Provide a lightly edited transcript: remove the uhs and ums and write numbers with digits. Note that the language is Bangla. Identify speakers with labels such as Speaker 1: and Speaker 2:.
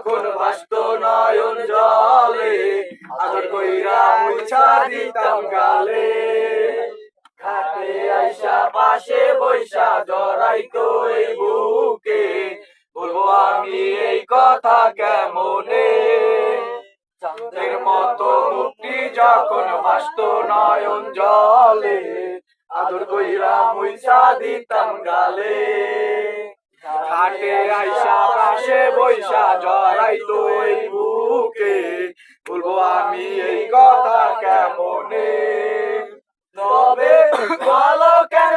Speaker 1: যখন ভাসত নয়ন জলে, আদর কইরা মুছা দিতাম গালে। ঘাটে আইসা পাশে বৈশা জড়াইতো এই বুকে, বলবো আমি এই কথা কেমনে। চাঁদের মতো মুক্তি যখন ভাসত নয়ন জলে, আদর কইরা মুছা দিতাম গালে। ঘাটে আইসা পাশে বৈশা জড়াইতো এই বুকে, বলবো আমি এই কথা কেমনে। তবে বলো কেন